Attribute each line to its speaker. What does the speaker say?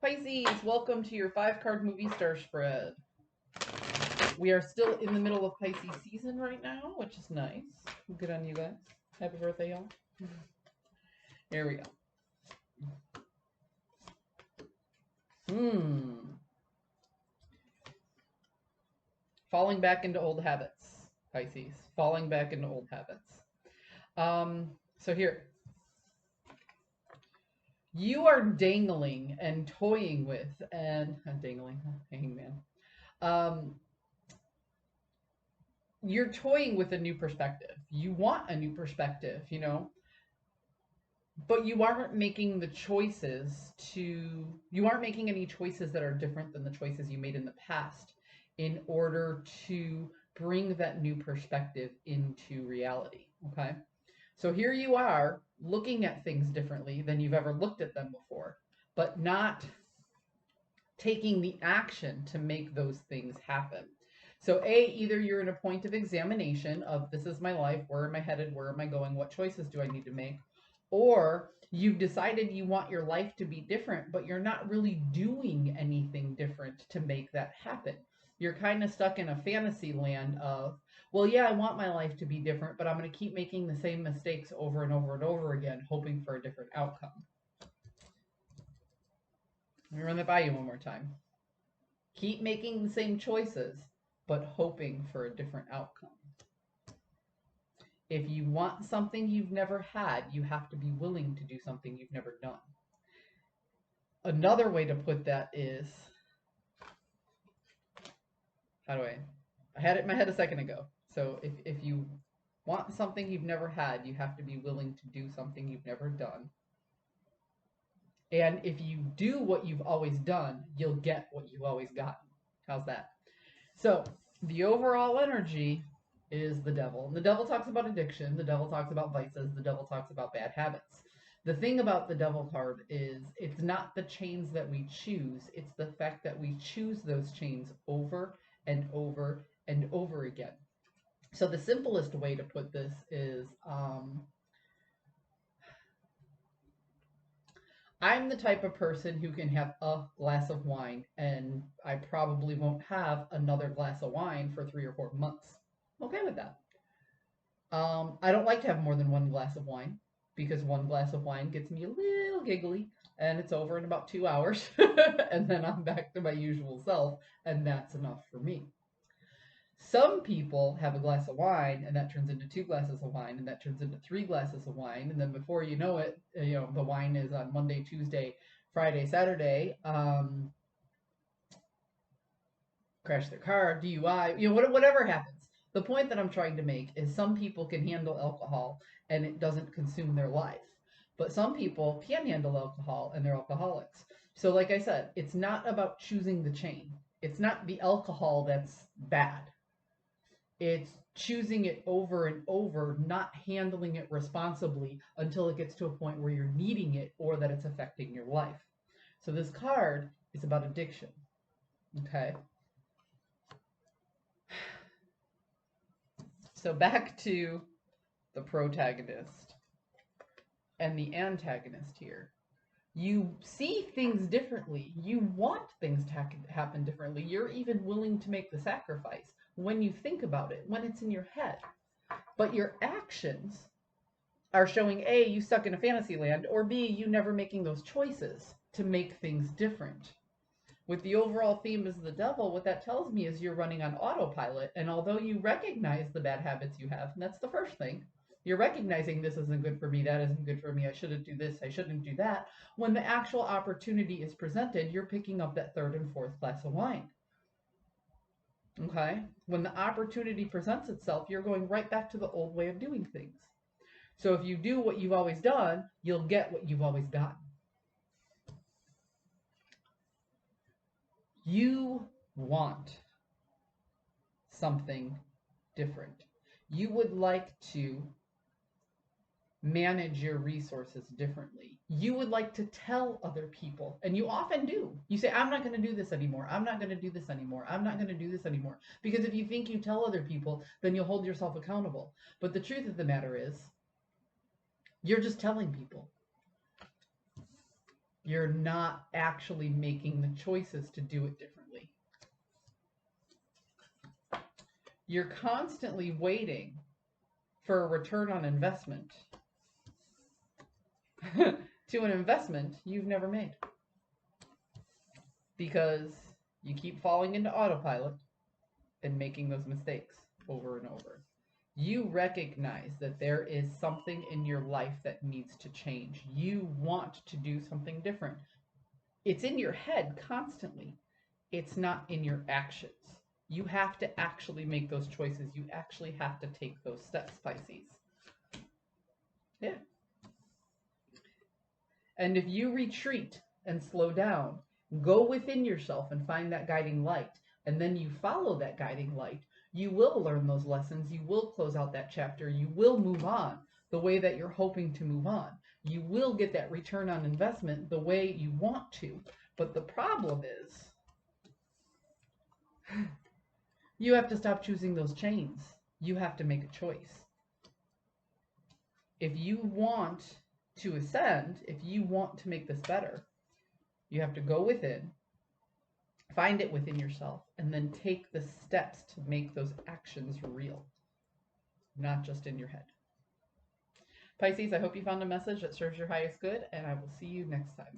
Speaker 1: Pisces, welcome to your 5-card movie star spread. We are still in the middle of Pisces season right now, which is nice. Good on you guys. Happy birthday, y'all. There we go. Falling back into old habits, Pisces. Falling back into old habits. So here. You are dangling and toying with, and dangling, hangman. You're toying with a new perspective. You want a new perspective, you know, but you aren't making the choices you aren't making any choices that are different than the choices you made in the past in order to bring that new perspective into reality. Okay. So here you are looking at things differently than you've ever looked at them before, but not taking the action to make those things happen. So either you're in a point of examination of this is my life, where am I headed, where am I going, what choices do I need to make? Or you've decided you want your life to be different, but you're not really doing anything different to make that happen. You're kind of stuck in a fantasy land of, well, yeah, I want my life to be different, but I'm going to keep making the same mistakes over and over and over again, hoping for a different outcome. Let me run that by you one more time. Keep making the same choices, but hoping for a different outcome. If you want something you've never had, you have to be willing to do something you've never done. Another way to put that is, I had it in my head a second ago. So if you want something you've never had, you have to be willing to do something you've never done. And if you do what you've always done, you'll get what you've always gotten. How's that? So the overall energy is the devil. And the devil talks about addiction. The devil talks about vices. The devil talks about bad habits. The thing about the devil card is it's not the chains that we choose. It's the fact that we choose those chains over and over and over again. So the simplest way to put this is I'm the type of person who can have a glass of wine, and I probably won't have another glass of wine for 3 or 4 months. I'm okay with that. I don't like to have more than one glass of wine because one glass of wine gets me a little giggly, and it's over in about 2 hours, and then I'm back to my usual self, and that's enough for me. Some people have a glass of wine, and that turns into 2 glasses of wine, and that turns into 3 glasses of wine, and then before you know it, the wine is on Monday, Tuesday, Friday, Saturday. Crash their car, DUI, whatever happens. The point that I'm trying to make is some people can handle alcohol and it doesn't consume their life, but some people can't handle alcohol and they're alcoholics. So, like I said, it's not about choosing the chain. It's not the alcohol that's bad. It's choosing it over and over, not handling it responsibly until it gets to a point where you're needing it or that it's affecting your life. So this card is about addiction. Okay. So back to the protagonist and the antagonist here. You see things differently. You want things to happen differently. You're even willing to make the sacrifice when you think about it, when it's in your head. But your actions are showing A, you stuck in a fantasy land, or B, you never making those choices to make things different. With the overall theme as the devil, what that tells me is you're running on autopilot. And although you recognize the bad habits you have, and that's the first thing, you're recognizing this isn't good for me, that isn't good for me, I shouldn't do this, I shouldn't do that. When the actual opportunity is presented, you're picking up that 3rd and 4th glass of wine. Okay? When the opportunity presents itself, you're going right back to the old way of doing things. So if you do what you've always done, you'll get what you've always gotten. You want something different. You would like to manage your resources differently. You would like to tell other people, and you often do. You say, I'm not going to do this anymore. I'm not going to do this anymore. I'm not going to do this anymore. Because if you think you tell other people, then you'll hold yourself accountable. But the truth of the matter is, you're just telling people. You're not actually making the choices to do it differently. You're constantly waiting for a return on investment to an investment you've never made, because you keep falling into autopilot and making those mistakes over and over. You recognize that there is something in your life that needs to change. You want to do something different. It's in your head constantly. It's not in your actions. You have to actually make those choices. You actually have to take those steps, Pisces. Yeah. And if you retreat and slow down, go within yourself and find that guiding light, and then you follow that guiding light, you will learn those lessons. You will close out that chapter. You will move on the way that you're hoping to move on. You will get that return on investment the way you want to. But the problem is, you have to stop choosing those chains. You have to make a choice. If you want to ascend, if you want to make this better, you have to go within, find it within yourself, and then take the steps to make those actions real, not just in your head. Pisces, I hope you found a message that serves your highest good, and I will see you next time.